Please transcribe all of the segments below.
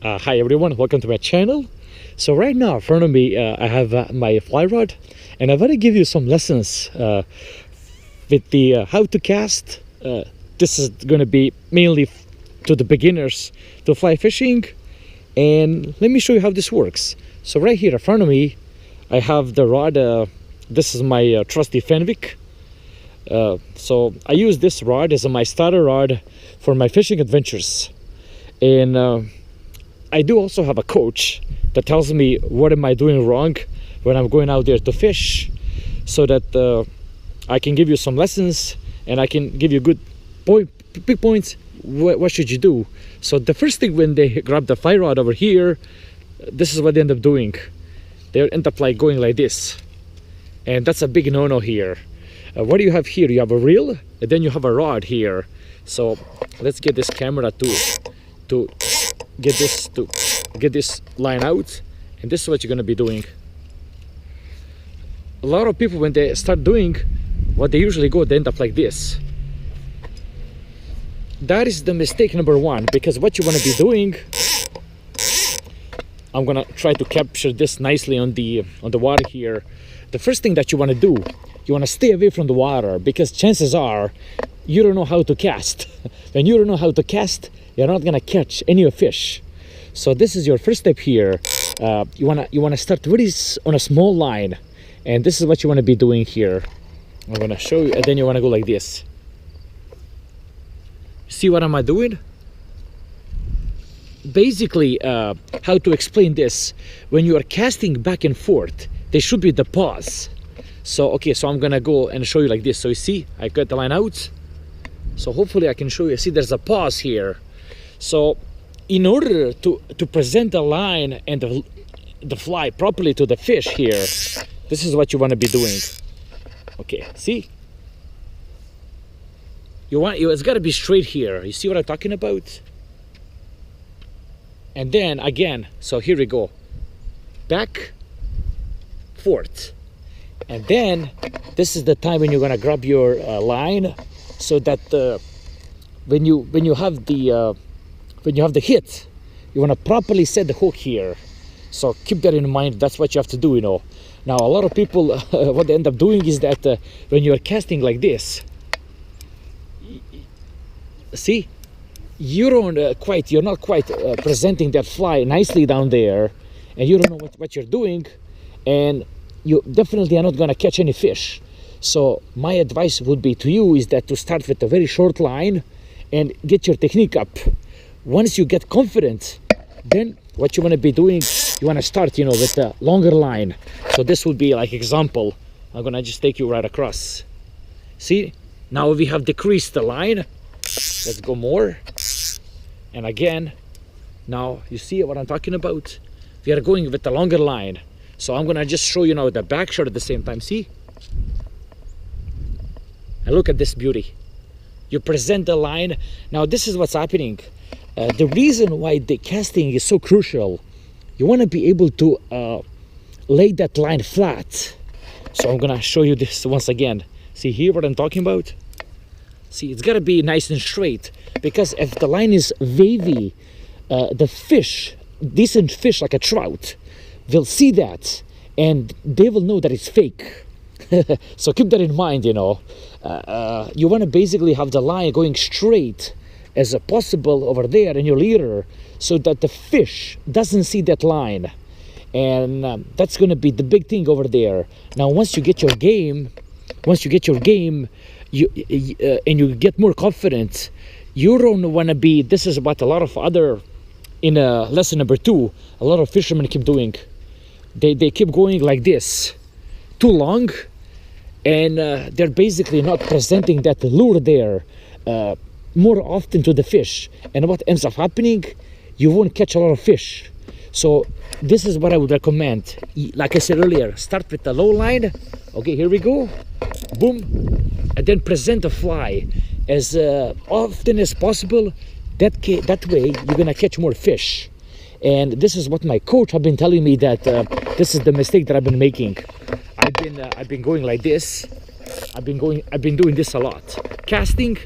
Hi everyone, welcome to my channel. So right now in front of me I have my fly rod, and I want to give you some lessons with the how to cast. This is going to be mainly to the beginners to fly fishing, and let me show you how this works. So right here in front of me I have the rod. This is my trusty Fenwick. So I use this rod as my starter rod for my fishing adventures, and I do also have a coach that tells me what am I doing wrong when I'm going out there to fish, so that I can give you some lessons and I can give you good big points. What should you do? So the first thing, when they grab the fly rod over here, this is what they end up doing. They end up like going like this, and that's a big no-no here. What do you have here? You have a reel, and then you have a rod here. So let's get this camera to get this line out, and this is what you're going to be doing. A lot of people, when they start doing what they usually go, they end up like this. That is the mistake number one, because what you want to be doing, I'm gonna try to capture this nicely on the water here. The first thing that you want to do, you want to stay away from the water, because chances are you don't know how to cast. When you don't know how to cast, you're not gonna catch any fish. So this is your first step here. You wanna start really on a small line, and this is what you want to be doing here. I'm gonna show you, and then you want to go like this. See what am I doing? Basically, how to explain this? When you are casting back and forth, there should be the pause. So okay, so I'm gonna go and show you like this. So you see, I got the line out. So hopefully I can show you. See, there's a pause here. So in order to present the line and the fly properly to the fish here, this is what you want to be doing. Okay, see? It's got to be straight here. You see what I'm talking about? And then again, so here we go. Back, forth. And then this is the time when you're going to grab your line, so that when you have the hit, you want to properly set the hook here. So keep that in mind. That's what you have to do, you know. Now a lot of people what they end up doing is that when you are casting like this, see, you're not quite presenting that fly nicely down there, and you don't know what you're doing, and you definitely are not going to catch any fish. So my advice would be to you is that to start with a very short line and get your technique up. Once you get confident, then what you want to be doing, you want to start, you know, with a longer line. So this would be like example. I'm gonna just take you right across. See, now we have decreased the line. Let's go more. And again, now you see what I'm talking about? We are going with a longer line. So I'm gonna just show you now the back shot at the same time. See? And look at this beauty. You present the line. Now this is what's happening. The reason why the casting is so crucial, you want to be able to lay that line flat. So I'm gonna show you this once again. See here what I'm talking about? See, it's got to be nice and straight, because if the line is wavy, the fish, decent fish like a trout, they'll see that and they will know that it's fake. So keep that in mind, you know. You want to basically have the line going straight as possible over there in your leader, so that the fish doesn't see that line. And that's going to be the big thing over there. Now once you get your game, you get more confident, you don't want to be, this is what a lot of other, in lesson number 2, a lot of fishermen keep doing. They keep going like this too long, and they're basically not presenting that lure there more often to the fish, and what ends up happening, you won't catch a lot of fish. So this is what I would recommend. Like I said earlier, start with the low line. Okay, here we go. Boom. And then present the fly as often as possible. That way you're gonna catch more fish. And this is what my coach have been telling me, that this is the mistake that I've been making. I've been going like this. I've been doing this a lot. Casting,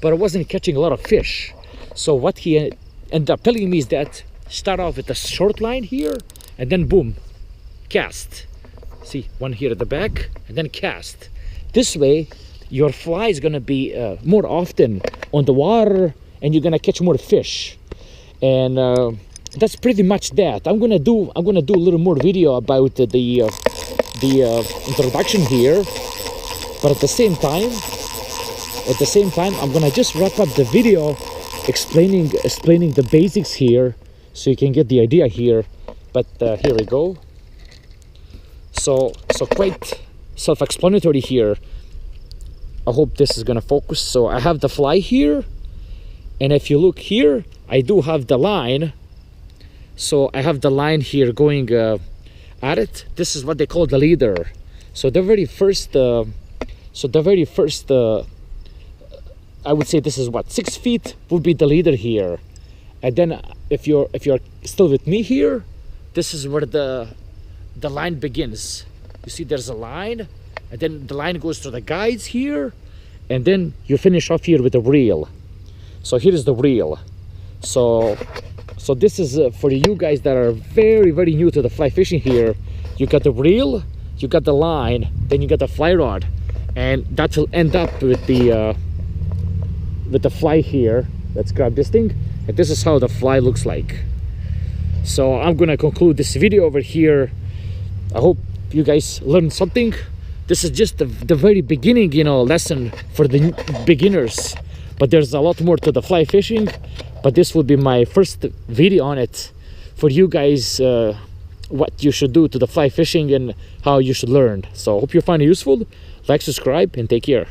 but I wasn't catching a lot of fish. So what he end up telling me is that start off with a short line here, and then boom, cast. See, one here at the back, and then cast. This way, your fly is gonna be more often on the water, and you're gonna catch more fish. And that's pretty much that. I'm gonna do a little more video about the introduction here, but at the same time, I'm gonna just wrap up the video explaining the basics here, so you can get the idea here. But here we go. So quite self-explanatory here. I hope this is gonna focus. So I have the fly here, and if you look here, I do have the line. So I have the line here going at it. This is what they call the leader. So the very first I would say this is what, 6 feet would be the leader here. And then if you're still with me here, this is where the line begins. You see there's a line, and then the line goes to the guides here, and then you finish off here with the reel. So here is the reel. So this is for you guys that are very, very new to the fly fishing here. You got the reel, you got the line, then you got the fly rod, and that will end up with the fly here. Let's grab this thing, and this is how the fly looks like. So I'm gonna conclude this video over here. I hope you guys learned something. This is just the very beginning, lesson for the beginners, but there's a lot more to the fly fishing. But this will be my first video on it for you guys, what you should do to the fly fishing and how you should learn. So I hope you find it useful. Like, subscribe, and take care.